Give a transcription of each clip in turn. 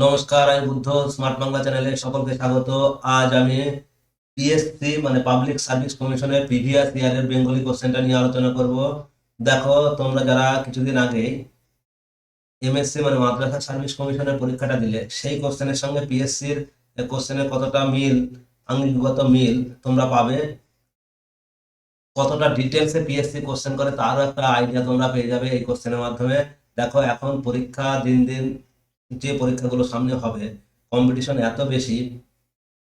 নমস্কার, আমি বুদ্ধ। স্মার্ট বাংলা চ্যানেলে সকলকে স্বাগত। আজ আমি পিএসসি মানে পাবলিক সার্ভিস কমিশনের প্রিভিয়াস ইয়ারের বেঙ্গলি কোশ্চেনটা নিয়ে আলোচনা করব। দেখো, তোমরা যারা কিছুদিন আগে এমএসসি মানে মাদ্রাসা সার্ভিস কমিশনের পরীক্ষাটা দিলে, সেই কোশ্চেনের সঙ্গে পিএসসির কোশ্চেনের কতটা মিল, আঙ্গিকগত মিল তোমরা পাবে, কতটা ডিটেলসে পিএসসি কোশ্চেন করে তারও একটা আইডিয়া তোমরা পেয়ে যাবে এই কোশ্চেনের মাধ্যমে। দেখো, এখন পরীক্ষা দিন দিন যে পরীক্ষাগুলো সামনে হবে, কম্পিটিশন এত বেশি,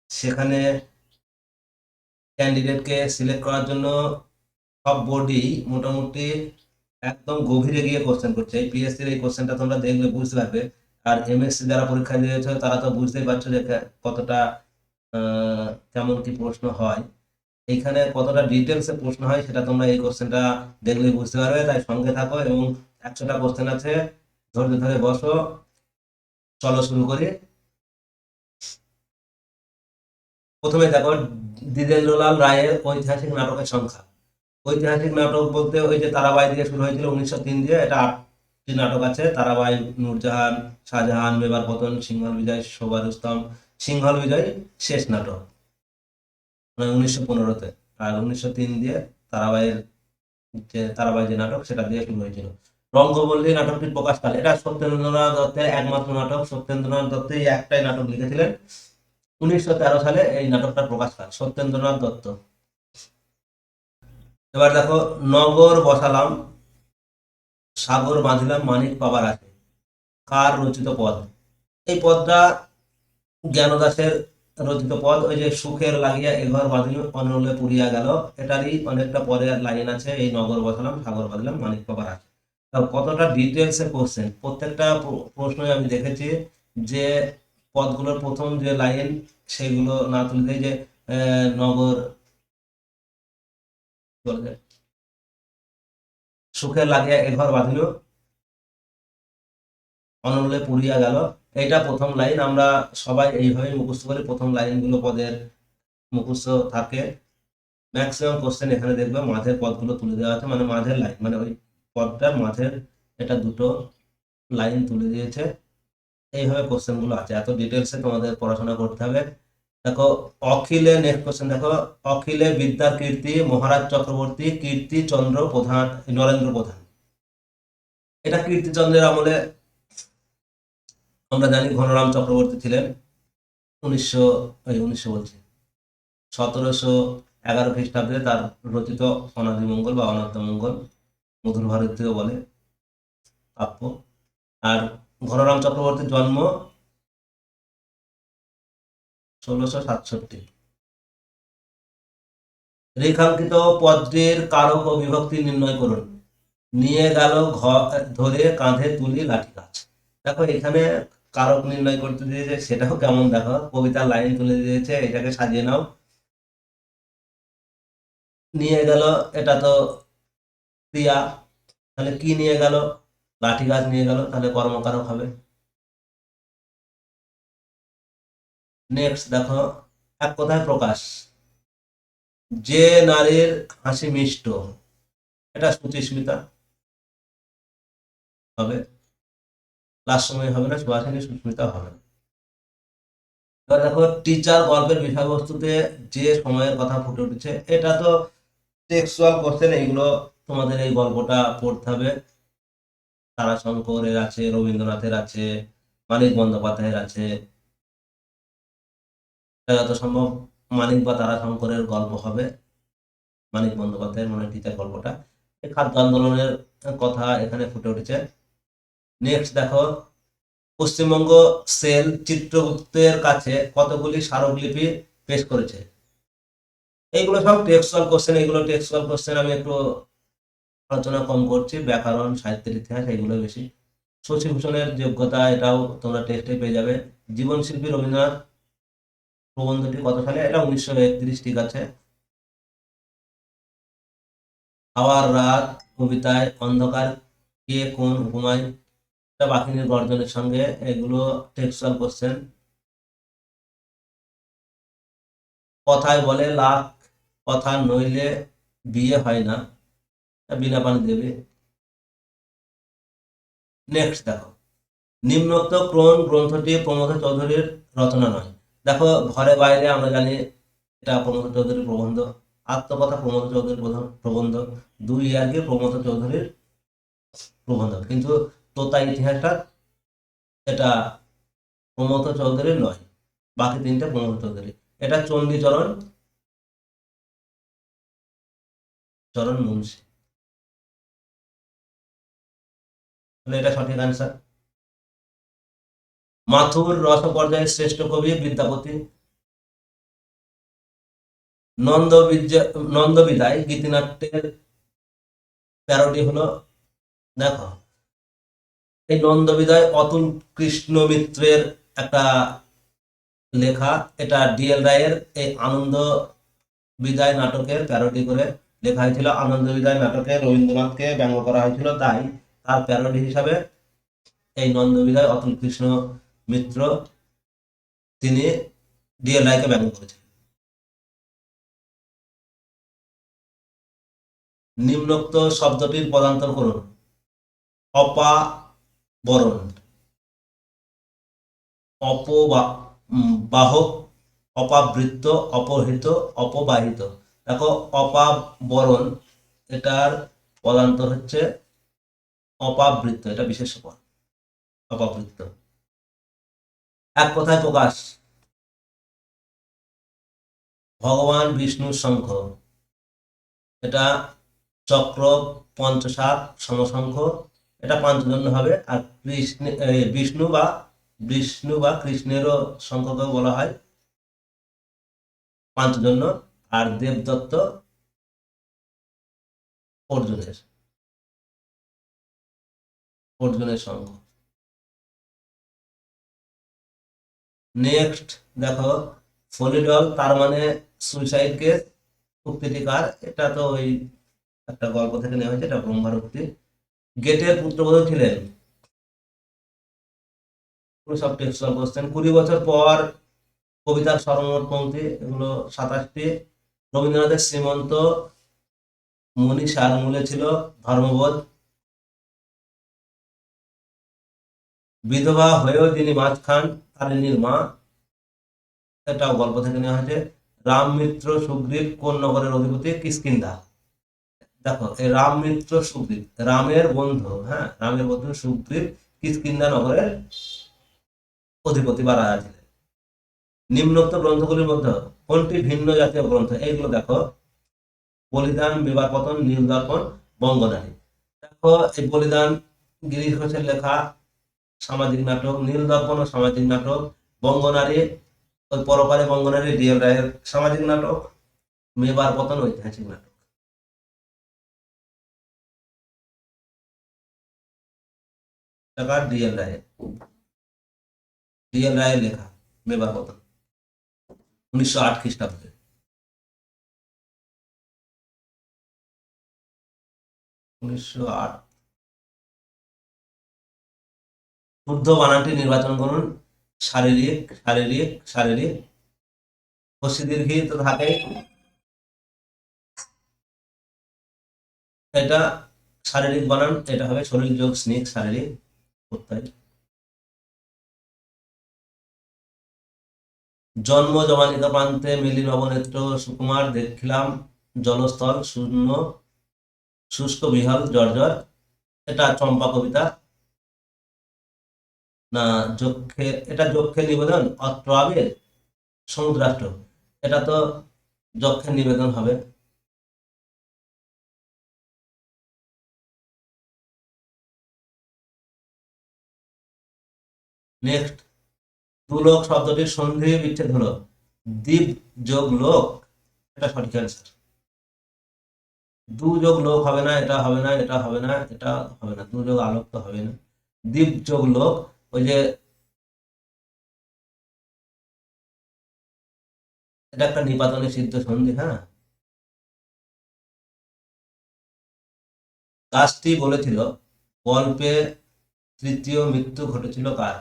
সেখানে ক্যান্ডিডেটকে সিলেক্ট করার জন্য সব বোর্ডই মোটামুটি একদম গভীরে গিয়ে কোশ্চেন করছে। এই পিএসসির এই কোশ্চেনটা তোমরা দেখলে বুঝতে পারবে। আর এমএসসি যারা পরীক্ষা দিয়েছে তারা তো বুঝতেই পারছো যে কতটা কেমন কি প্রশ্ন হয়। এইখানে কতটা ডিটেলসে প্রশ্ন হয় সেটা তোমরা এই কোশ্চেনটা দেখলে বুঝতে পারবে। তাই সঙ্গে থাকো এবং 100টা কোশ্চেন আছে, ধৈর্য ধরে বসো। চলো শুরু করি। প্রথমে দেখো, দ্বিজেন্দ্রলাল রায়ের ঐতিহাসিক নাটকের সংখ্যা। ঐতিহাসিক নাটক বলতে ওই যে তারাবাই দিয়ে শুরু হয়েছিল 1903 দিয়ে, এটা 8টি নাটক আছে। তারাবাই, নূরজাহান, শাহজাহান, মেবার পতন, সিংহল বিজয়, শোভা রুস্তম। সিংহল বিজয় শেষ নাটক, মানে 1915-তে। আর 1903 দিয়ে তারাবাইয়ের তারাবাই যে নাটক সেটা দিয়ে শুরু হয়েছিল। রঙ্গবল্লী নাটকটির প্রকাশকাল, এটা সত্যেন্দ্রনাথ দত্তের একমাত্র নাটক। সত্যেন্দ্রনাথ দত্ত এই একটাই নাটক লিখেছিলেন। 1913 সালে এই নাটকটার প্রকাশকাল, সত্যেন্দ্রনাথ দত্ত। এবার দেখো, নগর বসালাম, সাগর বাঁধিলাম, মানিক পাবার আছে, কার রচিত পদ? এই পদটা জ্ঞানদাসের রচিত পদ। ওই যে সুখের লাগিয়া এঘর বাঁধিল, অনলে পুরিয়া গেল, এটারই অনেকটা পরে লাইন আছে। এই নগর বসালাম, সাগর বাঁধিলাম, মানিক পাবার আছে। কতটা ডিটেলসে কোশ্চেন, প্রত্যেকটা প্রশ্নই আমি দেখেছি যে পদগুলোর প্রথম যে লাইন সেগুলো না তুলে দেয়। যে নগর সুখের লাগিয়া এঘর বাঁধিল, অনলে পুড়িয়া গেল, এইটা প্রথম লাইন। আমরা সবাই এইভাবে মুখস্থ করি, প্রথম লাইনগুলো পদের মুখস্থ থাকে। ম্যাক্সিমাম কোশ্চেন এখানে দেখবে মাঝের পদগুলো তুলে দেওয়া আছে, মানে মাঝের লাইন, মানে ওই পদটার মাঝের এটা দুটো লাইন তুলে দিয়েছে। এইভাবে কোশ্চেন গুলো আছে, এত ডিটেলসে তোমাদের পড়াশোনা করতে হবে। দেখো, অখিলে, নেক্সট কোশ্চেন দেখো, অখিলে বিদ্যার কীর্তি মহারাজ চক্রবর্তী, কীর্তিচন্দ্র প্রধান, নরেন্দ্র প্রধান। এটা কীর্তিচন্দ্রের আমলে আমরা জানি ঘনরাম চক্রবর্তী ছিলেন। 1900 বলছি, 1711 খ্রিস্টাব্দে তার রচিত অনাদিমঙ্গল বা অনাত্মমঙ্গল, মধুর ভারতীয় বলে কাব্য। আর ঘনরাম চক্রবর্তীর জন্ম 1667। রেখাঙ্কিত পদ্মের কারক ও বিভক্তি নির্ণয় করুন। নিয়ে গেল ধরে কাঁধে তুলি লাঠি গাছ। দেখো, এখানে কারক নির্ণয় করতে দিয়েছে, সেটাও কেমন দেখো, কবিতার লাইন তুলে দিয়েছে, এটাকে সাজিয়ে নাও। নিয়ে গেল, এটা তো ক্রিয়া, তাহলে কি নিয়ে গেল? লাঠি গাছ নিয়ে গেল, তাহলে কর্মকারক হবে। নেক্সট দেখো, এক কথায় প্রকাশ, যে নারীর হাসি মিষ্ট, এটা সুচিস্মিতা হবে। লাস্ট সময় হবে না, সুহাসিনী, সুস্মিতা হবে না। এবার দেখো, টিচার গল্পের বিষয়বস্তুতে যে সময়ের কথা ফুটে উঠেছে, এটা তো টেক্সচুয়াল কোশ্চেন। এইগুলো তোমাদের এই গল্পটা পড়তে হবে। তারাশঙ্করের আছে, রবীন্দ্রনাথের আছে, মানিক বন্দ্যোপাধ্যায়ের আছে। এটা যত সম্ভব মানিক বা তারাশঙ্করের গল্প হবে। মানিক বন্দ্যোপাধ্যায়ের মনে হয় টিচার গল্পটা। এই খাদ্য আন্দোলনের কথা এখানে ফুটে উঠেছে। নেক্সট দেখো, পশ্চিমবঙ্গ সেল চিত্রগুপ্তের কাছে কতগুলি স্মারকলিপি পেশ করেছে। এইগুলো সব টেক্সচুয়াল কোশ্চেন। এইগুলো টেক্সচুয়াল কোশ্চেন আমি একটু আলোচনা কম করছি, ব্যাকরণ, সাহিত্যের ইতিহাস এগুলো বেশি। শশীভূষণের যোগ্যতা, এটাও তোমরা টেক্সটে পেয়ে যাবে। জীবনশিল্পী রবীন্দ্রনাথ প্রবন্ধটি কত সালে? এটা 1931, ঠিক আছে। হাওয়ার রাত কবিতায় অন্ধকার কে কোন উপমায়, এটা বাঘিনীর গর্জনের সঙ্গে। এগুলো টেক্সচুয়াল কোশ্চেন। কথায় বলে লাখ কথা নইলে বিয়ে হয় না, বিনা পানি দেবে। নেক্সট দেখো, নিম্নোক্ত কোন গ্রন্থটি প্রমথ চৌধুরীর রচনা নয়? দেখো, ঘরে বাইরে আমরা জানি এটা প্রমথ চৌধুরীর প্রবন্ধ। আত্মকথা প্রমথ চৌধুরীর প্রবন্ধ। দুই ইয়ার্কি প্রমথ চৌধুরীর প্রবন্ধ। কিন্তু তোতা ইতিহাসটা এটা প্রমথ চৌধুরীর নয়, বাকি তিনটে প্রমথ চৌধুরী। এটা চণ্ডীচরণ মুন্সী। তাহলে এটা সঠিক আনসার। মাথুর রসপর্যায়ের শ্রেষ্ঠ কবি বিদ্যাপতি। নন্দবিদায় গীতিনাট্যের প্যারোডি হলো, দেখো এই নন্দবিদায় অতুল কৃষ্ণ মিত্রের একটা লেখা। এটা ডিএল রায়ের এই আনন্দ বিদায় নাটকের প্যারোডি করে লেখা হয়েছিল। আনন্দ বিদায় নাটকে রবীন্দ্রনাথকে ব্যঙ্গ করা হয়েছিল, তাই তার প্যারোডি হিসাবে এই নন্দ বিদায় অতুল কৃষ্ণ মিত্র তিনি ডিএল রায়কে ব্যঙ্গ করেছিলেন। নিম্নোক্ত শব্দটির পদান্তর করুন। অপাবরণ, অপবাহক, অপাবৃত্ত, অপহৃত, অপবাহিত। দেখো, অপাবরণ এটার পদান্তর হচ্ছে অপাবৃত্ত, এটা বিশেষ পদ, অপাবৃত্ত। এক কথায় প্রকাশ। ভগবান বিষ্ণুর শঙ্খ, এটা চক্র পঞ্চসাত সমশঙ্খ, এটা পাঞ্চজন্য হবে। আর বিষ্ণু বা কৃষ্ণেরও শঙ্খকেও বলা হয় পাঞ্চজন্য। আর দেবদত্ত অর্জুনের শঙ্খ। নেক্সট দেখো, ফলিডল তার মানে সুইসাইড কেস, উক্তিটি কার? এটা তো ওই একটা গল্প থেকে নেওয়া হয়েছে, এটা ব্রহ্মার উক্তি। গেটের পুত্রবধূ ছিলেন, সব টেক্সচুয়াল কোশ্চেন। 20 বছর পর কবিতার সর্বমোট পংক্তি, এগুলো 27টি। রবীন্দ্রনাথের শ্রীমন্ত মনীষার মূলে ছিল ধর্মবোধ। বিধবা হয়েও যিনি মাছ খান তারিণীর মা, এটাও গল্প থেকে নেওয়া হয়েছে। রাম মিত্র সুগ্রীব কোন নগরের অধিপতি? কিষ্কিন্ধা। দেখো, এই রাম মিত্র সুগ্রীব রামের বন্ধু, হ্যাঁ রামের বন্ধু সুগ্রীব কিষ্কিন্ধা নগরের অধিপতি বা রাজা ছিলেন। নিম্নোক্ত গ্রন্থগুলির মধ্যে কোনটি ভিন্ন জাতীয় গ্রন্থ? এইগুলো দেখো, বলিদান, বিবাহপতন, নীলদর্পণ, বঙ্গনারী। দেখো, এই বলিদান গিরিশ ঘোষের লেখা সামাজিক নাটক, নীলদর্পণ ও সামাজিক নাটক, বঙ্গনারী ওই পরপারে বঙ্গনারী ডিএল রায়ের সামাজিক নাটক, মেবার পতন ঐতিহাসিক নাটক। ডিএল রায়ের লেখা মেবার পতন 1908 খ্রিস্টাব্দে। 1908। শুদ্ধ বানানটি নির্বাচন করুন। শারীরিক, শারীরিক, শারীরিক। হস্যি দীর্ঘি তো থাকে, এটা শারীরিক বানান, এটা হবে শরীর যোগ স্নিক, শারীরিক প্রত্যয়। জন্ম জমানিকা প্রান্তে মিলি নবনেত্র সুকুমার, দেখিলাম জলস্থল শূন্য শুষ্ক বিহল জর্জর, এটা চম্পা কবিতা। না, যক্ষে, এটা যক্ষের নিবেদন। অত্র আবির সমুদ্রাষ্ট্র, এটা তো যক্ষের নিবেদন হবে। নেক্সট, দুলোক শব্দটির সন্ধি বিচ্ছেদ হলো দ্বীপ যোগ লোক, এটা সঠিক অ্যান্সার। দু যোগ লোক হবে না, এটা হবে না, এটা হবে না, এটা হবে না। দু যোগ আলোক তো হবে না। দ্বীপ যোগ লোক, ওই যে এটা একটা নিপাতনে সিদ্ধ সন্ধি, হ্যাঁ। কাজটি বলেছিল গল্পে তৃতীয় মৃত্যু ঘটেছিল কার?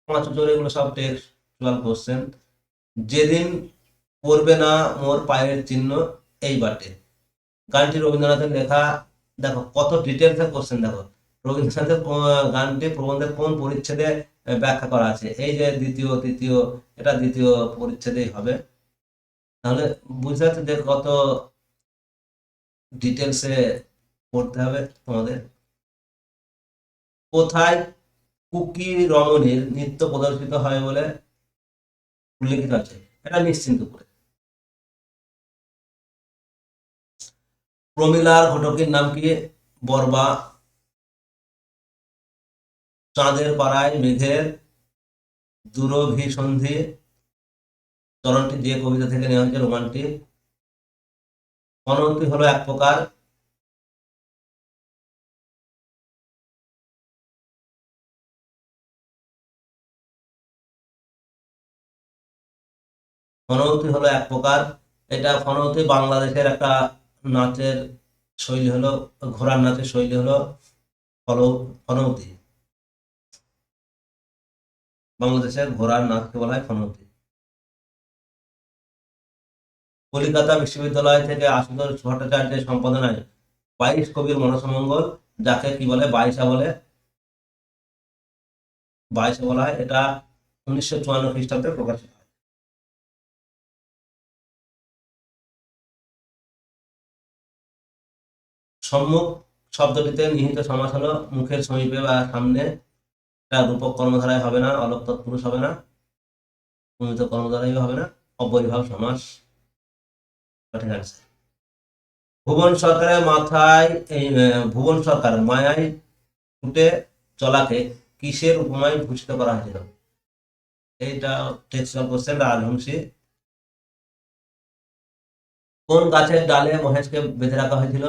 5 বছর, এগুলো সব টেক্সচুয়াল কোশ্চেন। যেদিন পড়বে না মোর পায়ের চিহ্ন এই বাটে, গানটি রবীন্দ্রনাথের লেখা। দেখো কত ডিটেলসের কোশ্চেন, দেখো রবীন্দ্রনাথের গানটি প্রবন্ধের কোন পরিচ্ছেদে ব্যাখ্যা করা আছে? এই যে দ্বিতীয় তৃতীয়, এটা দ্বিতীয় পরিচ্ছেদেই হবে। তাহলে বুঝতে পারছো যে কত ডিটেলসে পড়তে হবে তোমাদের। কোথায় কুকি রমণীর নৃত্য প্রদর্শিত হয় বলে উল্লেখিত আছে? এটা নিশ্চিন্তপুরে। প্রমিলার ঘটকের নাম কি? বরবা। চাঁদের পাড়ায় মেঘের দূরভিসন্ধি চরণটি যে কবিতা থেকে নেওয়া হয়েছে রোমান্টিক। অনন্তি হলো এক প্রকার। ফনৌতি হলো এক প্রকার। এটা ফনৌতি বাংলাদেশের একটা নাচের শৈলী হলো, ঘোড়ার নাচের শৈলী হলো ফনৌতি। বাংলাদেশের ঘোড়ার নাচকে বলা হয় ফনৌতি। কলিকাতা বিশ্ববিদ্যালয় থেকে আশুতোষ ভট্টাচার্যের সম্পাদনায় 22 কবির মনসমঙ্গল, যাকে কি বলে? বাইশা বলে। বাইশা বলা হয়। এটা 1954 খ্রিস্টাব্দে প্রকাশিত হয়। সম্মুখ শব্দটিতে নিহিত সমাস হলো মুখের সমীপে বা সামনে। এটা রূপক কর্মধারায় হবে না, অলক তৎপুরুষ হবে না, প্রমিত কর্মধারায় হবে না, অব্যয়ীভাব সমাস। সঠিক আছে। ভুবন সরকারের মাথায় এই ভুবন সরকার মায়ায় ফুটে চলাকে কিসের উপমায় ভূষিত করা হয়েছিল? এইটা টেক্সচুয়াল কোশ্চেন, রাজবংশী। কোন গাছের ডালে মহেশকে বেঁধে রাখা হয়েছিল?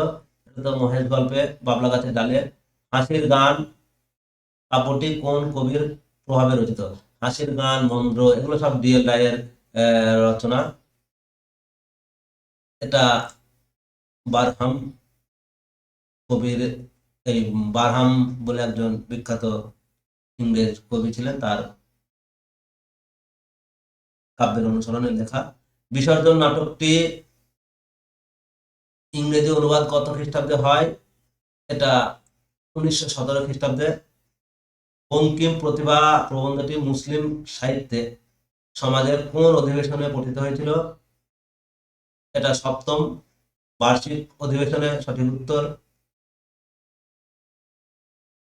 এটা তো মহেশ গল্পে, বাবলা গাছের ডালে। হাসির গান কাব্যটি কোন কবির প্রভাবে রচিত? হাসির গান, মন্দ্র, এগুলো সব ডিএল রায়ের রচনা। এটা বারহাম কবির, এই বারহাম বলে একজন বিখ্যাত ইংরেজ কবি ছিলেন, তার কাব্যের অনুসরণে লেখা। বিসর্জন নাটকটি ইংরেজি অনুবাদ কত খ্রিস্টাব্দে হয়? এটা 1917 খ্রিস্টাব্দে। বঙ্কিম প্রতিভা প্রবন্ধটি মুসলিম সাহিত্যে সমাজের কোন অধিবেশনে পঠিত হয়েছিল? এটা সপ্তম বার্ষিক অধিবেশনে। সঠিক উত্তর।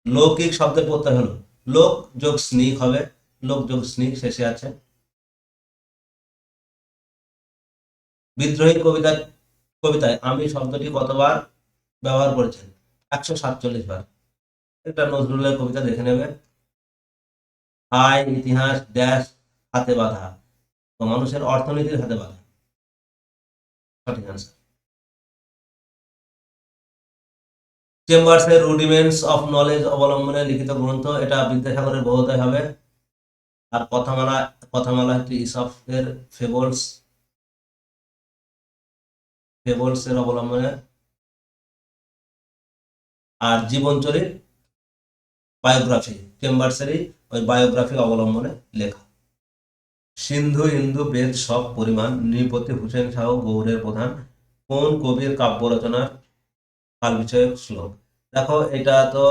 লৌকিক শব্দের প্রত্যয় হলো লোক যোগ স্নিক হবে, লোক যোগ স্নিক শেষে আছে। বিদ্রোহী কবিতায় আমি শব্দটি কতবার ব্যবহার করেছেন? 147 বার। এটা নজরুলের কবিতা, দেখে নেবে। আয় ইতিহাস ড্যাশ হাতে বাঁধা, তো মানুষের অর্থনীতির হাতে বাঁধা। সঠিক আনসার। চেম্বার্সের রুডিমেন্টস অফ নলেজ অবলম্বনে লিখিত গ্রন্থ, এটা বিদ্যাসাগরের বোধোদয় হবে। আর কথামালা, কথামালা হচ্ছে ইসফের ফেবলস, ফেবলস এর অবলম্বনে। আর জীবনচরিত বায়োগ্রাফি চেম্বার্সেরই ওই বায়োগ্রাফি অবলম্বনে লেখা। সিন্ধু ইন্দু বেদ সব পরিমাণ নৃপতি হুসেন শাহ গৌড়ের প্রধান কোন কবির কাব্য রচনার কাল বিষয়ক শ্লোক? দেখো এটা তো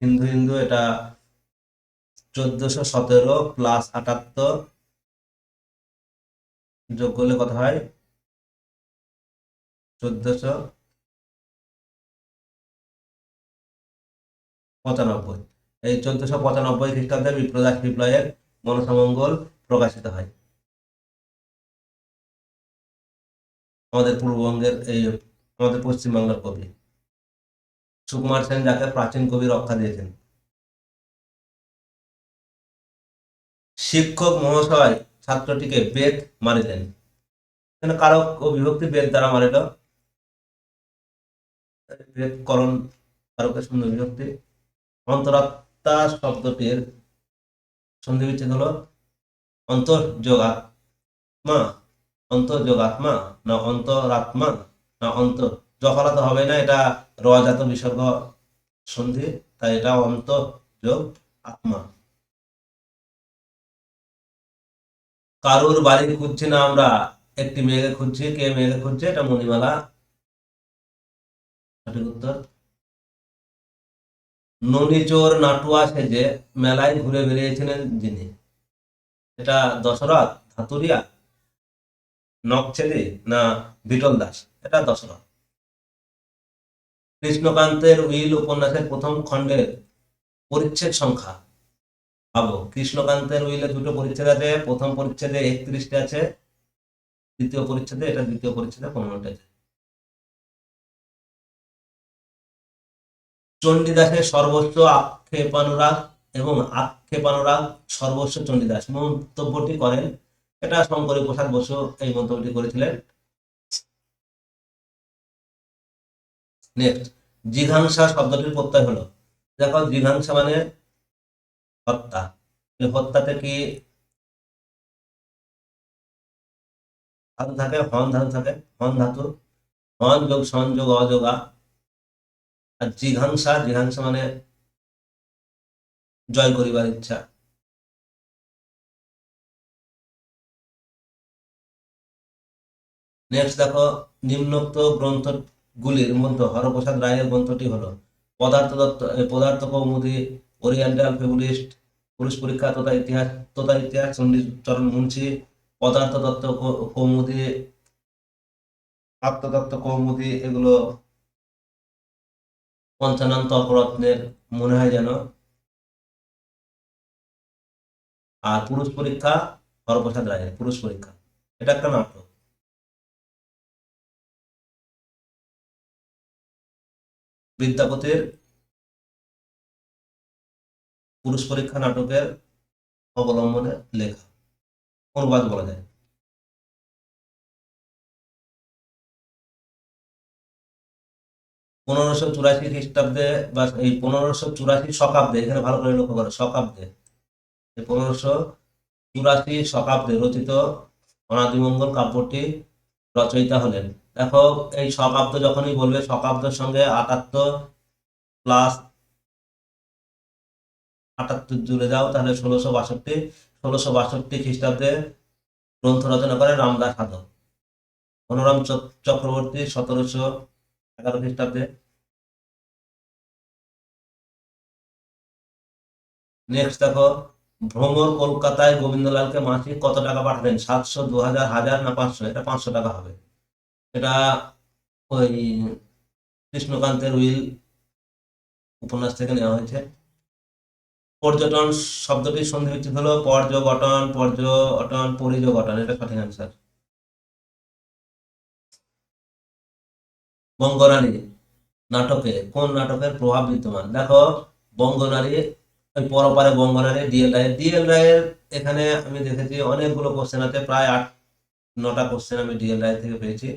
হিন্দু হিন্দু, এটা 1417 প্লাস 78 যোগ করলে কত হয়? 1495। এই 1495 খ্রিস্টাব্দে বিপ্রদাস বিপ্লবের মনসামঙ্গল প্রকাশিত হয়। আমাদের পূর্ববঙ্গের এই, আমাদের পশ্চিমবাংলার কবি সুকুমার সেন, যাকে প্রাচীন কবি রক্ষা দিয়েছেন। শিক্ষক মহাশয় ছাত্রটিকে বেদ মারিলেন, এখানে কারক ও বিভক্তি বেদ দ্বারা মারিল। বেদ করণ কারকের শূন্য বিভক্তি। অন্তরাত্মা শব্দটির সন্ধি বিচ্ছেদ হলো অন্তর্যোগাত্মা, অন্তর্যোগাত্মা না অন্তরাত্মা না জফলা তো হবে না, এটা রজাত বিসর্গ সন্ধি, তাই এটা অন্তর্যোগ আত্মা। কারুর বাড়ি খুঁজছি না আমরা, একটি মেয়েকে খুঁজছি। কে মেয়েকে খুঁজছে? এটা মণিমালা। সঠিক উত্তর। ননিচোর নাটুয়া সেজে মেলায় ঘুরে বেরিয়েছিলেন যিনি, এটা দশরথ, ধাতুরিয়া, নকছেদি না বিটল দাস? এটা দশরথ। কৃষ্ণকান্তের উইল উপন্যাসের প্রথম খণ্ডের পরিচ্ছেদ সংখ্যা, ভাবো, কৃষ্ণকান্তের উইলে দুটো পরিচ্ছেদ আছে, প্রথম পরিচ্ছেদে 31টা আছে, দ্বিতীয় পরিচ্ছেদে, এটা দ্বিতীয় পরিচ্ছেদে 15টা আছে। চণ্ডীদাসের সর্বস্ব আক্ষেপানুরাগ এবং আক্ষেপানুরাগ সর্বস্ব চণ্ডীদাস মন্তব্যটি করেন, এটা শঙ্করী প্রসাদ বসু এই মন্তব্যটি করেছিলেন। নেক্সট, জিঘাংসা শব্দটির প্রত্যয় হলো, দেখো জিঘাংসা মানে হত্যা, এই হত্যাতে কি ধাতু থাকে? হন ধাতু থাকে, হন ধাতু, হন যোগ সন যোগ অযোগা। আর জিঘাংসা, জিঘাংসা মানে জয় করিবার ইচ্ছা। নেক্সট দেখো, নিম্নোক্ত গ্রন্থগুলির মধ্যে হরপ্রসাদ রায়ের গ্রন্থটি হলো পদার্থ কৌমুদী, ওরিয়েন্টাল ফেবুলিস্ট, পুরুষ পরীক্ষা তথা ইতিহাস চণ্ডীচরণ মুন্সি, পদার্থ তত্ত্ব কৌমুদী, আত্মতত্ত্ব কৌমুদী, এগুলো পঞ্চানন তর্করত্নের মনে হয় যেন। আর পুরুষ পরীক্ষা হরপ্রসাদ রায়ের পুরুষ পরীক্ষা, এটা একটা নাটক। বিদ্যাপতির পুরুষ পরীক্ষা নাটকের অবলম্বনে লেখা, অনুবাদ বলা যায়। 1584 খ্রিস্টাব্দে বা এই 1584 শকাব্দে, এখানে ভালো করে লক্ষ্য করো, শকাব্দে, এই 1584 শকাব্দে রচিত অনাদিমঙ্গল কাব্যটি রচয়িতা হলেন। দেখো, এই শকাব্দ যখনই বলবে, শকাব্দের সঙ্গে 78 প্লাস 78 জুড়ে যাও, তাহলে 1662। 1662 খ্রিস্টাব্দে গ্রন্থ রচনা করেন রামদাস সাধক। মনোরম চক্রবর্তী 1711 খ্রিস্টাব্দে। নেক্সট দেখো, ভ্রমর কলকাতায় গোবিন্দলালকে মাসিক কত টাকা পাঠাতেন? 700, 2000, 1000 না 500? এটা 500 টাকা হবে। এটা ওই কৃষ্ণকান্তের উইল উপন্যাস থেকে নেওয়া হয়েছে। পর্যটন শব্দটির সন্ধি বিচ্ছেদ হলো পর্যগটন, পরিযোগটন, এটা সঠিক অ্যান্সার। বঙ্গরানী নাটকে কোন নাটকের প্রভাব বিদ্যমান? দেখো, বঙ্গনারী, ওই পরপারে বঙ্গনারী, ডিএল রায়ের এখানে আমি দেখেছি অনেকগুলো কোশ্চেন আছে, প্রায় 8-9টা কোশ্চেন আমি ডিএল রায় থেকে পেয়েছি।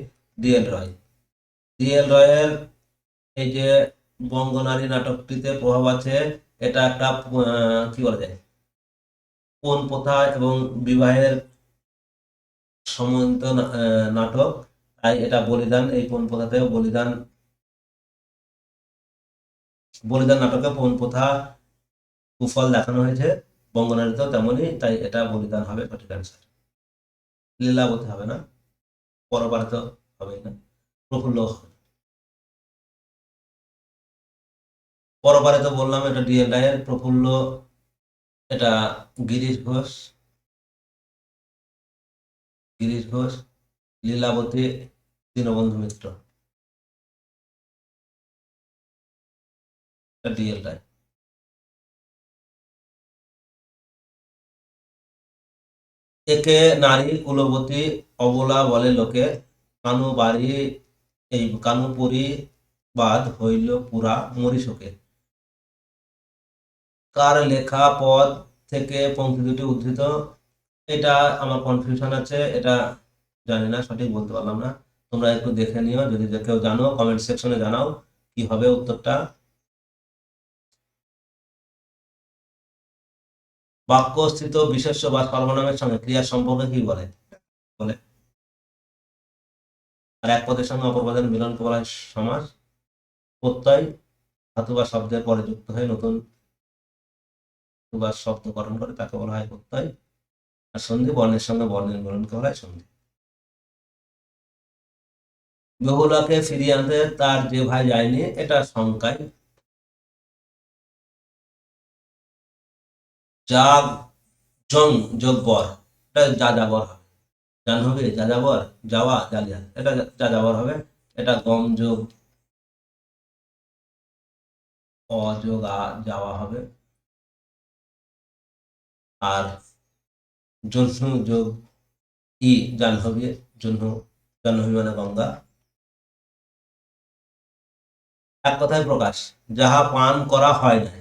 ডিএল রয়, ডিএল রয়ের এই যে বঙ্গনারী নাটকটিতে প্রভাব আছে, এটা একটা কি বলা যায়, পণ প্রথা এবং বিবাহের সম্বন্ধিত নাটক, তাই এটা বলিদান, এই পণ প্রথাতেও বলিদান, বলিদান নাটকে পণ প্রথা কুফল দেখানো হয়েছে, বঙ্গনারীতেও তেমনই, তাই এটা বলিদান হবে সঠিক অ্যান্সার। লীলাবতী হবে না, পরপারে তো হবে না, প্রফুল্ল হবে। পরপারে তো বললাম এটা ডিএল রায়ের, প্রফুল্ল এটা গিরিশ ঘোষ, গিরিশ ঘোষ, লীলাবতী দীনবন্ধু মিত্র, এটা ডিএল রায়। একে নারী কুলবতী অবলা বলে লোকে, কানু বাড়ি, এই কানু পুরী বাদ হইল পুরা মরিশোকে। কার লেখা পদ থেকে পংক্তি দুটি উদ্ধৃত? এটা আমার কনফিউশন আছে, এটা জানি না, সঠিক বলতে পারলাম না, তোমরা একটু দেখে নিও, যদি কেউ জানো কমেন্ট সেকশনে জানাও কি হবে উত্তরটা। বাক্যস্থিত বিশেষ্য বা সর্বনামের সঙ্গে ক্রিয়ার সম্পর্কে কি বলে? বলে, আর এক পদের সঙ্গে অপর পদের মিলনকে বলা হয় সমাস। প্রত্যয় ধাতু বা শব্দের পরে যুক্ত হয়ে নতুন ধাতু বা শব্দ গঠন করে তাকে বলা হয় প্রত্যয়। আর সন্ধি বর্ণের সঙ্গে বর্ণের মিলনকে বলা হয় সন্ধি। বেহুলাকে ফিরিয়ে আনতে তার যে ভাই যায়নি, এটা সংখ্যায় যা জং যোগ বর, এটা যাযাবর হবে। জাহ্নবী যাযাবর, যাওয়া জালিয়া, এটা যাযাবর হবে। এটা গম যোগ অযোগ যাওয়া হবে। আর জহ্নু যোগ জাহ্নবী, জহ্নু, জাহ্নবী মানে গঙ্গা। এক কথায় প্রকাশ, যাহা পান করা হয় নাই।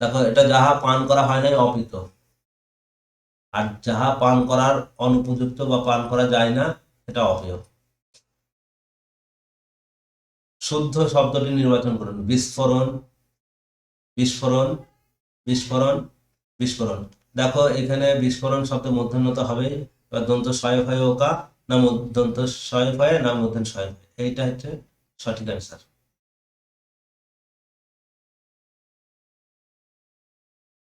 দেখো এটা যাহা পান করা হয় নাই অপিত, আর যাহা পান করার অনুপযুক্ত বা পান করা যায় না এটা অপেয়। শুদ্ধ শব্দটি নির্বাচন করুন। বিস্ফোরণ, বিস্ফোরণ, বিস্ফোরণ, বিস্ফোরণ। দেখো এখানে বিস্ফোরণ শব্দ মূর্ধন্যতা হবে, এবার দন্ত শয় হয় ওকা, না দন্ত শয় হয় না মূর্ধন্য শয় হয়, এইটা হচ্ছে সঠিক অ্যান্সার।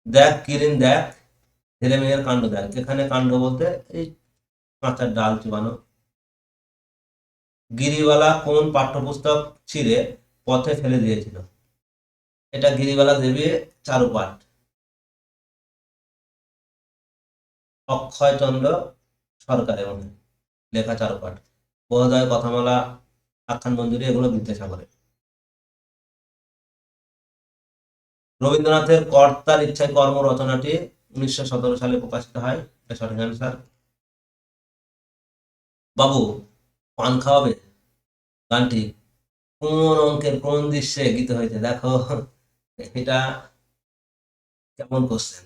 দেখ কিরিন দেখ, ধীরে মেয়ের কাণ্ড দেখ। এখানে কাণ্ড বলতে এই কাঁচার ডাল চিবানো। গিরিবালা কোন পাঠ্যপুস্তক ছিঁড়ে পথে ফেলে দিয়েছিল? এটা গিরিবালা দেবী চারুপাঠ, অক্ষয়চন্দ্র সরকারের মনে লেখা চারুপাঠ। বোধোদয়, কথামালা, আখ্যান মঞ্জুরি এগুলো বিদ্যাসাগরের। রবীন্দ্রনাথের কর্তার ইচ্ছায় কর্ম রচনাটি 1917 সালে প্রকাশিত হয়, এটা সঠিক অ্যান্সার। বাবু পান খাওয়াবে গানটি কোন অঙ্কের কোন দৃশ্যে গীত হয়েছে? দেখো এটা কেমন কোশ্চেন,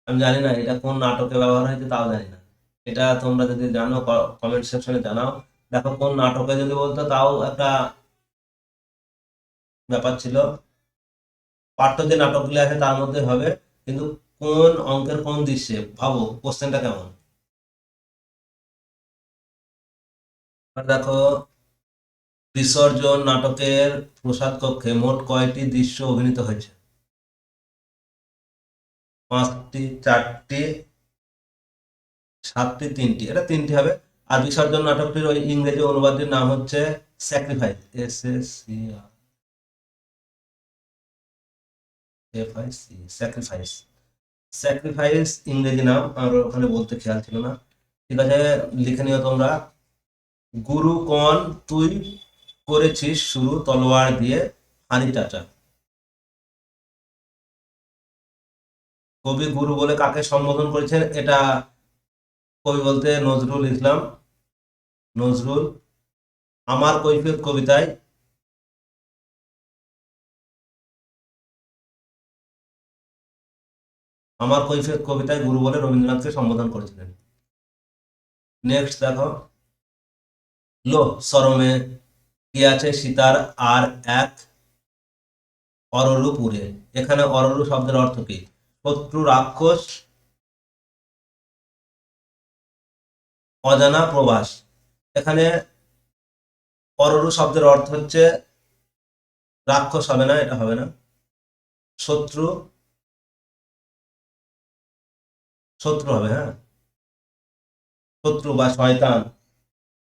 আমি জানি না এটা কোন নাটকে ব্যবহার হয়েছে, তাও জানি না। এটা তোমরা যদি জানো কমেন্ট সেকশনে জানাও। দেখো কোন নাটকে যদি বলতো তাও একটা ব্যাপার ছিল, পাঠ্য যে নাটকগুলো আছে তার মধ্যে হবে, কিন্তু কোন অঙ্কের কোন দৃশ্যে, ভাবো কোশ্চেনটা কেমন। আর দেখো বিসর্জন নাটকের প্রসাদ কক্ষে মোট কয়টি দৃশ্য অভিনীত হয়েছে? 5টি, 4টি, 7টি, 3টি, এটা 3টি হবে। আর বিসর্জন নাটকটির ওই ইংরেজি অনুবাদের নাম হচ্ছে স্যাক্রিফাইস, SSCRFIC, স্যাক্রিফাইস। স্যাক্রিফাইস ইংরেজি নাম, আর ওখানে বলতে খেয়াল ছিল না। ঠিক আছে, লিখে নিও তোমরা। গুরু কন তুই করেছিস শুরু তলোয়ার দিয়ে হানি টাটা। কবি গুরু বলে কাকে সম্বোধন করেছেন? এটা কবি বলতে নজরুল ইসলাম, নজরুল। আমার কৈফিয়ত কবিতায়, আমার কৈফিয়ত কবিতায় গুরু বলে রবীন্দ্রনাথকে সম্বোধন করেছিলেন। নেক্সট দেখো, লো সরমে কি আছে সীতার আর এক অররু পুরে। এখানে অররু শব্দের অর্থ কি? শত্রু, রাক্ষস, অজানা, প্রবাস। এখানে অররু শব্দের অর্থ হচ্ছে রাক্ষস, হবে না, এটা হবে না। শত্রু, শত্রু হবে, হ্যাঁ, শত্রু বা শয়তান,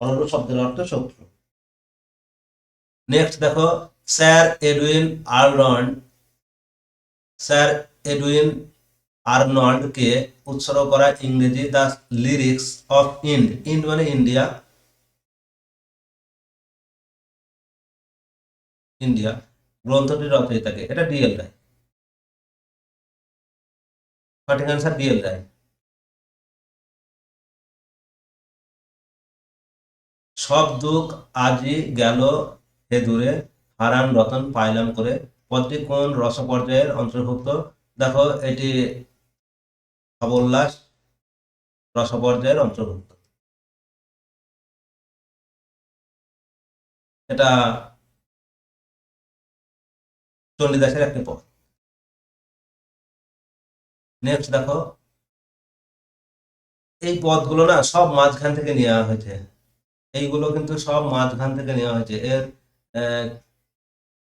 অররু শব্দের অর্থ শত্রু। নেক্সট দেখো, sir Edwin Arnold, sir Edwin আর্নল্ডকে উৎসর্গ করা ইংরেজি the lyrics of Ind, Ind মানে ইন্ডিয়া, ইন্ডিয়া গ্রন্থটির রচয়িতাকে? এটা ডিএল রায়, সঠিক অ্যান্সার ডিএল রায়। সব দুঃখ আজি গেল হে দূরে, হারান রতন পাইলাম করে, পদটি কোন রসপর্যায়ের অন্তর্ভুক্ত? দেখো এটি ভাবোল্লাস রসপর্যায়ের অন্তর্ভুক্ত। এটা চণ্ডীদাসের একটি পদ। নেক্সট দেখো, এই পদগুলো না সব মাঝখান থেকে নেওয়া হয়েছে, এইগুলো কিন্তু সব মাঝখান থেকে নেওয়া হয়েছে। এর আহ,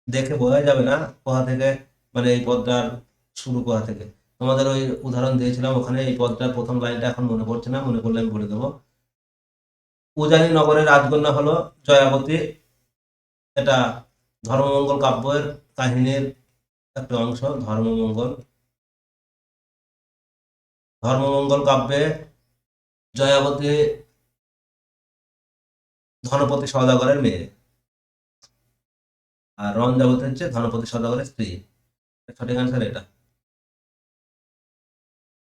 দেখে বোঝা যাবে না কোথা থেকে, মানে এই পদটার শুরু কোথা থেকে। তোমাদের ওই উদাহরণ দিয়েছিলাম, ওখানে এই পদটার প্রথম লাইনটা এখন মনে পড়ছে না, মনে করলে আমি বলে দেবো। উজানি নগরের রাজকন্যা হলো জয়াবতী, এটা ধর্মমঙ্গল কাব্যের কাহিনীর একটা অংশ, ধর্মমঙ্গল। ধর্মমঙ্গল কাব্যে জয়াবতী ধনপতি সওদাগরের মেয়ে, আর রঞ্জাবতী হচ্ছে ধনপতি সওদাগরের স্ত্রী। সঠিক অ্যান্সার এটা।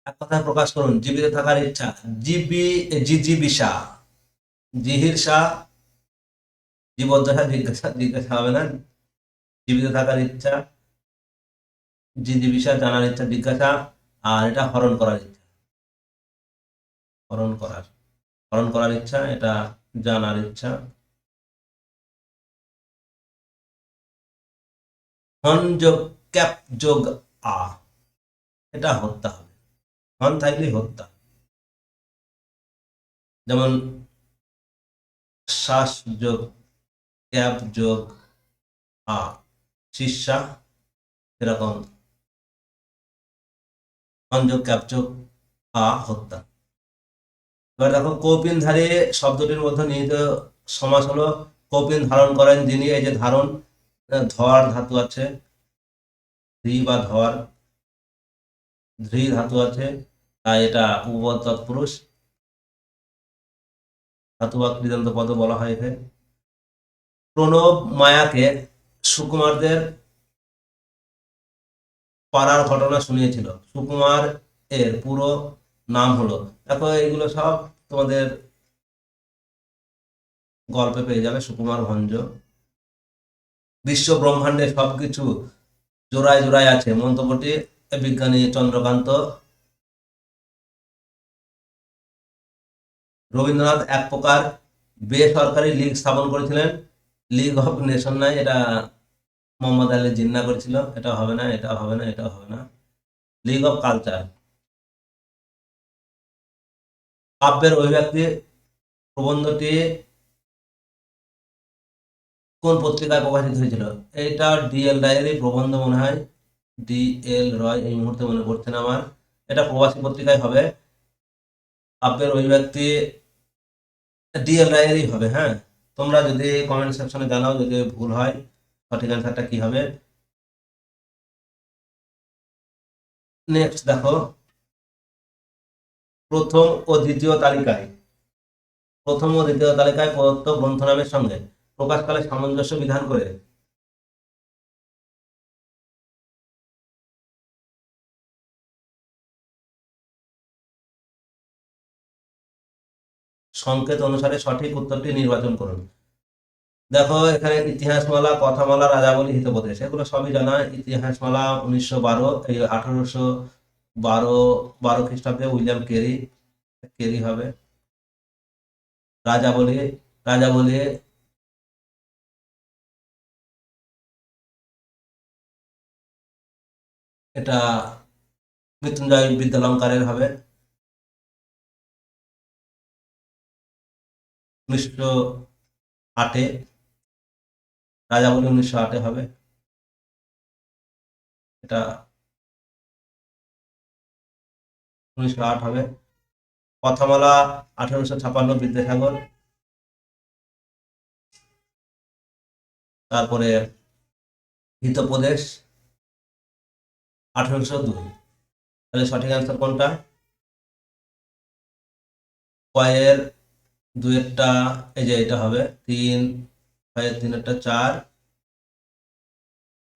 এক কথায় প্রকাশ করুন জীবিত থাকার ইচ্ছা। জিজিবিষা, জিহিরসা, জীবদ্দশা জিজ্ঞাসা, জিজ্ঞাসা হবে না। জীবিত থাকার ইচ্ছা, জিজিবিষা জানার ইচ্ছা জিজ্ঞাসা, আর এটা হরণ করার ইচ্ছা, হরণ করার, হরণ করার ইচ্ছা, এটা জানার ইচ্ছা। হন যোগ ক্যাপ যোগ আ, এটা হত্যা হবে, হন থাকলেই হত্যা। যেমন শ্বাস যোগ ক্যাপ যোগ আ, শিষ্যা, এরকম হন যোগ ক্যাপ যোগ আ, হত্যা। এবার দেখো কৌপিনধারী শব্দটির মধ্যে নিহিত সমাস হলো কৌপিন ধারণ করেন যিনি। এই যে ধারণ, ধর ধাতু আছে, ধি বা ধর, ধৃ ধাতু আছে, তাই এটা উপপদ তৎপুরুষ, ধাতু বা কৃদন্ত পদ বলা হয় একে। প্রণব মায়াকে সুকুমারদের পাড়ার ঘটনা শুনিয়েছিল। সুকুমার এর পুরো নাম হলো, দেখো এইগুলো সব তোমাদের গল্পে পেয়ে যাবে, সুকুমার ভঞ্জ। বিশ্ব ব্রহ্মাণ্ডে সবকিছু জোড়ায় জোড়ায় আছে, মন্তব্যটি বিজ্ঞানী চন্দ্রকান্ত। রবীন্দ্রনাথ এক প্রকার বেসরকারি লীগ স্থাপন করেছিলেন। লিগ অফ নেশন নাই, এটা মোহাম্মদ আলী জিন্না করেছিল। এটা হবে না, এটা হবে না, এটা হবে না। League of culture. কাব্যের অভিব্যক্তি প্রবন্ধটি কোন পত্রিকায় প্রকাশিত হয়েছিল? এইটা ডিএল রায়েরই প্রবন্ধ মনে হয়, ডিএল রয়, এই মুহূর্তে মনে পড়ছে না আমার। এটা প্রবাসী পত্রিকায় হবে। কাব্যের অভিব্যক্তি ডিএল রায়েরই হবে। হ্যাঁ, তোমরা যদি কমেন্ট সেকশনে জানাও যদি ভুল হয়, সঠিক অ্যান্সারটা কি হবে। নেক্সট দেখো, প্রথম ও দ্বিতীয় তালিকায়, প্রথম ও দ্বিতীয় তালিকায় প্রদত্ত গ্রন্থ নামের সঙ্গে প্রকাশকালে সামঞ্জস্য বিধান করে সংকেত অনুসারে সঠিক উত্তরটি নির্বাচন করুন। দেখো এখানে ইতিহাসমালা, কথামালা, রাজাবলী, হিতোপদেশ, এগুলো সবই জানা। ইতিহাসমালা 1912, এই 1812, 12 খ্রিস্টাব্দে উইলিয়াম কেরি, কেরি হবে। রাজাবলী, রাজাবলী এটা মৃত্যুঞ্জয় বিদ্যালঙ্কারের হবে, 1908-এ। রাজাবলী 1908-এ হবে, এটা 1908 হবে। কথামালা 1856, বিদ্যাসাগর। তারপরে হিতোপদেশ 1802। তাহলে সঠিক অ্যান্সার কোনটা? কয়ের দুয়েরটা, এই যে এটা হবে 3, কয়ের 3-এরটা 4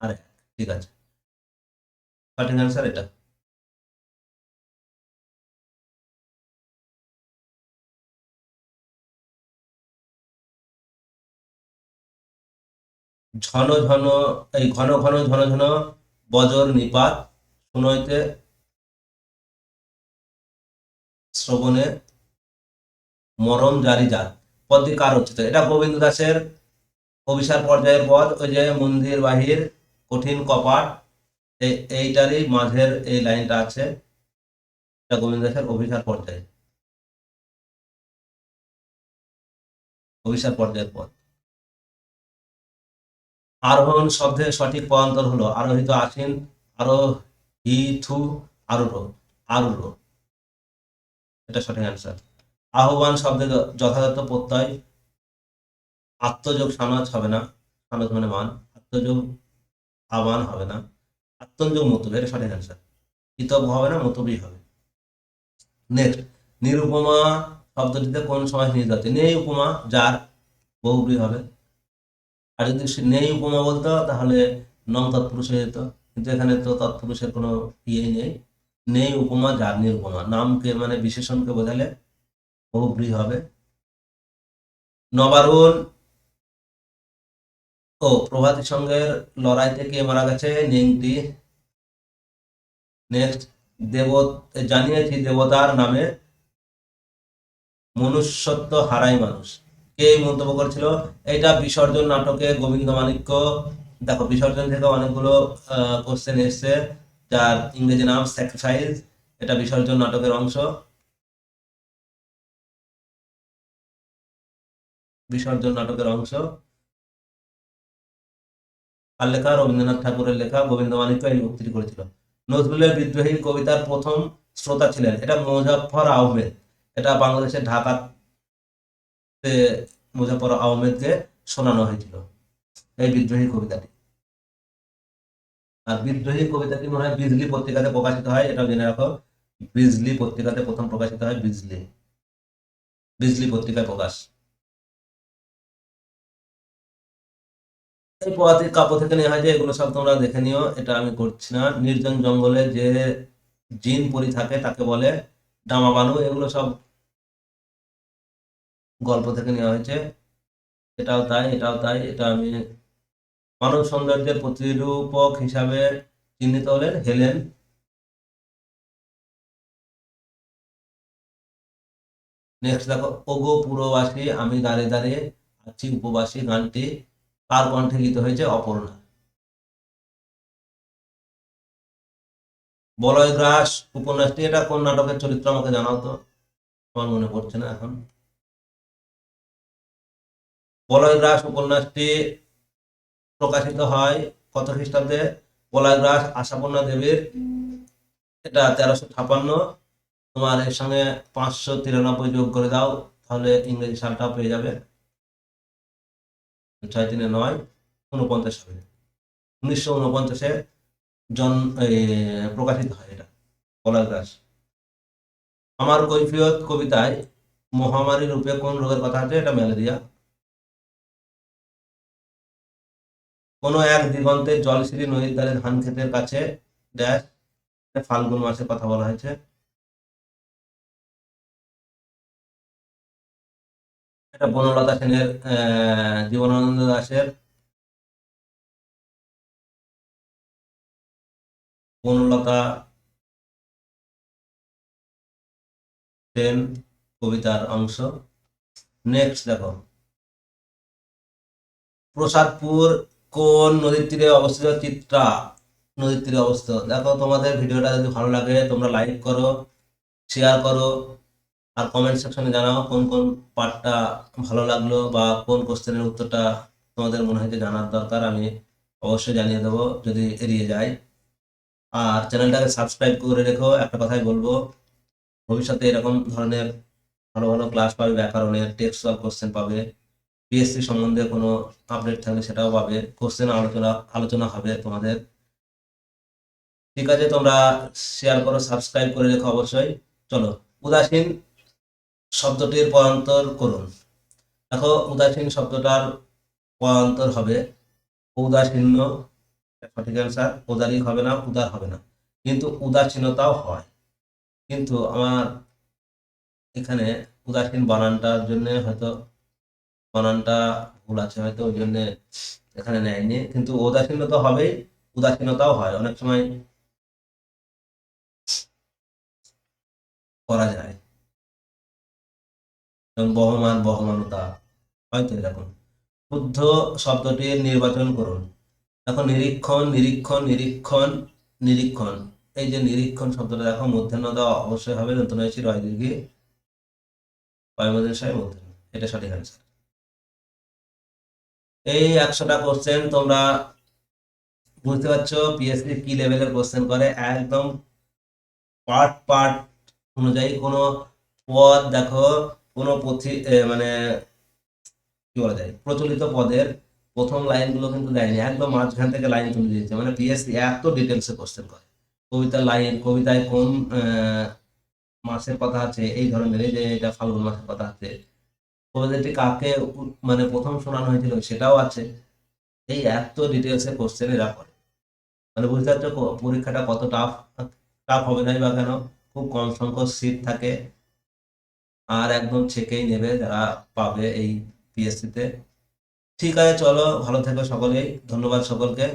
আর 1, ঠিক আছে, সঠিক অ্যান্সার এটা। ঝন ঝন, এই ঘন ঘন ঝন ঝন বজর নিপাত, শুনইতে শ্রবণে মরম জারি জাত, পদটি কার রচিত? এটা গোবিন্দ দাসের অভিসার পর্যায়ের পদ। ওই যে মন্দির বাহির কঠিন কপাট, এইটারই মাঝের এই লাইনটা আছে, এটা গোবিন্দ দাসের অভিসার পর্যায়ে, অভিসার পর্যায়ের পদ। আরোহণ শব্দের সঠিক পদান্তর হলো আরোহিত, আসীন, আরোহিথু, আরূঢ়, আরূঢ়, এটা সঠিক অ্যান্সার। আহ্বান শব্দের যথাযথ প্রত্যয় আত্মযোগ সানজ হবে না, সানজ মানে মান, আত্মযোগ আমান হবে না, আত্মযোগ মতুব, এটা সঠিক অ্যান্সার। ইতব হবে না, মতুবই হবে। নেক্সট, নিরুপমা শব্দটিতে কোন সমাস নিহিত আছে? নেই উপমা, যার বহুব্রী হবে। আর যদি নেই উপমা বলতো তাহলে নং তৎপুরুষ হয়ে যেত, কিন্তু এখানে তো তৎপুরুষের কোনো ইয়েই নেই। নেই উপমা, যার নিরুপমা, নামকে মানে বিশেষণকে বোঝালে বহুব্রী হবে। নবারুণ ও প্রভাতী সঙ্গের লড়াইতে কে মারা গেছে? নেংটি। নেক্সট, দেব জানিয়েছি দেবতার নামে মনুষ্যত্ব হারায় মানুষ, কে এই মন্তব্য করেছিল? এটা বিসর্জন নাটকে গোবিন্দ মাণিক্য। দেখো বিসর্জন থেকে অনেকগুলো কোশ্চেন এসছে, যার ইংরেজি নাম স্যাক্রিফাইস। এটা বিসর্জন নাটকের অংশ। বিসর্জন নাটকের অংশ আর লেখা রবীন্দ্রনাথ ঠাকুরের লেখা, গোবিন্দ মাণিক্য এই উক্তিটি করেছিল। নজরুলের বিদ্রোহী কবিতার প্রথম শ্রোতা ছিলেন? এটা মোজাফফর আহমেদ। এটা বাংলাদেশের ঢাকাতে মোজাফফর আহমেদকে শোনানো হয়েছিল এই বিদ্রোহী কবিতাটি। আর বিদ্রোহী কবিতাটি মনে হয় বিজলি পত্রিকাতে প্রকাশিত হয়, এটাও জেনে রাখো। বিজলি পত্রিকাতে প্রথম প্রকাশিত হয়, বিজলি, বিজলি পত্রিকায় প্রকাশ। এই পোয়াতি কাব্য থেকে নেওয়া হয় যে, এগুলো সব তোমরা দেখে নিও, এটা আমি করছি না। নির্জন জঙ্গলে যে জিন পরি থাকে তাকে বলে ডামাবানু, এগুলো সব গল্প থেকে নেওয়া হয়েছে। এটাও তাই, এটাও তাই। এটা আমি মানব সৌন্দর্যের প্রতিরূপক হিসাবে চিহ্নিত হলেন হেলেন। নেক্সট দেখো, ওগো পুরবাসী আমি দাঁড়ে দাঁড়িয়ে আছি উপবাসী, গানটি কার কণ্ঠে গীত হয়েছে? অপর্ণা। বলয়গ্রাস উপন্যাসটি এটা কোন নাটকের চরিত্র আমাকে জানাও তো, আমার মনে পড়ছে না এখন। বলয়গ্রাস উপন্যাসটি প্রকাশিত হয় কত খ্রিস্টাব্দে? বলয়গ্রাস আশাপূর্ণা দেবীর, এটা 1356। তোমার এর সঙ্গে 593 যোগ করে দাও, তাহলে ইংরেজি সালটাও পেয়ে যাবে। 6 3 9 49 হবে। 1949-এ জন প্রকাশিত হয় এটা, বলয়গ্রাস। আমার কৈফিয়ত কবিতায় মহামারী রূপে কোন রোগের কথা আছে? এটা ম্যালেরিয়া। কোনো এক দিগন্তে জলশিরি নদীর ধারে ধান ক্ষেতের কাছে ড্যাশ, ফাল্গুন মাসের কথা বলা হয়েছে। এটা বনলতা সেনের, জীবনানন্দ দাশের বনলতা সেন কবিতার অংশ। নেক্সট দেখো, প্রসাদপুর কোন নদীর তীরে অবস্থিত? চিত্রা নদীর তীরে অবস্থিত। দেখো তোমাদের ভিডিওটা যদি ভালো লাগে তোমরা লাইক করো, শেয়ার করো, আর কমেন্ট সেকশনে জানাও কোন কোন পার্টটা ভালো লাগলো বা কোন কোশ্চেনের উত্তরটা তোমাদের মনে হয় যে জানার দরকার, আমি অবশ্যই জানিয়ে দেবো যদি এড়িয়ে যায়। আর চ্যানেলটাকে সাবস্ক্রাইব করে রেখো। একটা কথাই বলবো, ভবিষ্যতে এরকম ধরনের ভালো ভালো ক্লাস পাবে, ব্যাকরণের টেক্সচুয়াল কোশ্চেন পাবে, পিএসসি সম্বন্ধে কোনো আপডেট থাকলে সেটাও পাবে, কোশ্চেন আলোচনা আলোচনা হবে তোমাদের। ঠিক আছে, তোমরা শেয়ার করো, সাবস্ক্রাইব করে রেখো অবশ্যই। চলো, উদাসীন শব্দটির পদান্তর করুন। দেখো উদাসীন শব্দটার পদান্তর হবে ঔদাসীন্য, সঠিক অ্যান্সার। উদারী হবে না, উদার হবে না, কিন্তু উদাসীনতাও হয়। কিন্তু আমার এখানে উদাসীন বানানটার জন্য হয়তো বানানটা ভুল আছে, হয়তো ওই জন্য এখানে নেয়নি, কিন্তু উদাসীনতা হবেই, উদাসীনতাও হয়, অনেক সময় করা যায়। যেমন বহমান, বহমানতা, হয়তো এরকম। শুদ্ধ শব্দটির নির্বাচন করুন। দেখো নিরীক্ষণ, নিরীক্ষণ, নিরীক্ষণ, নিরীক্ষণ। এই যে নিরীক্ষণ শব্দটা দেখো, মূর্ধন্য দেওয়া অবশ্যই হবে, নতুন হয়েছি রয় দীর্ঘে মূর্ধন্য, এটা সঠিক অ্যান্সার। এই 100টা কোশ্চেন তোমরা বুঝতে পারছো পিএসসি কি লেভেলের কোশ্চেন করে, একদম পার্ট পার্ট অনুযায়ী। কোনো পদ দেখো, কোনো মানে কি বলা যায়, প্রচলিত পদের প্রথম লাইনগুলো কিন্তু দেয়নি, একদম মাঝখান থেকে লাইন তুলে দিয়েছে। মানে পিএসসি এত ডিটেলসে কোশ্চেন করে। কবিতার লাইন, কবিতায় কোন মাসের কথা আছে, এই ধরনের, এই যে এটা ফাল্গুন মাসের কথা আছে, কবিতাটি কাকে মানে প্রথম শোনানো হয়েছিল সেটাও আছে। এই এত ডিটেলসে কোশ্চেন এরা করে, মানে বুঝতে পারছো পরীক্ষাটা কত টাফ। টাফ হবে নাই বা কেন, খুব কম সংখ্যক সিট থাকে, আর একদম ছেকেই নেবে যারা পাবে এই পিএসসি তে। ঠিক আছে, চলো, ভালো থেকো সকলেই, ধন্যবাদ সকলকে।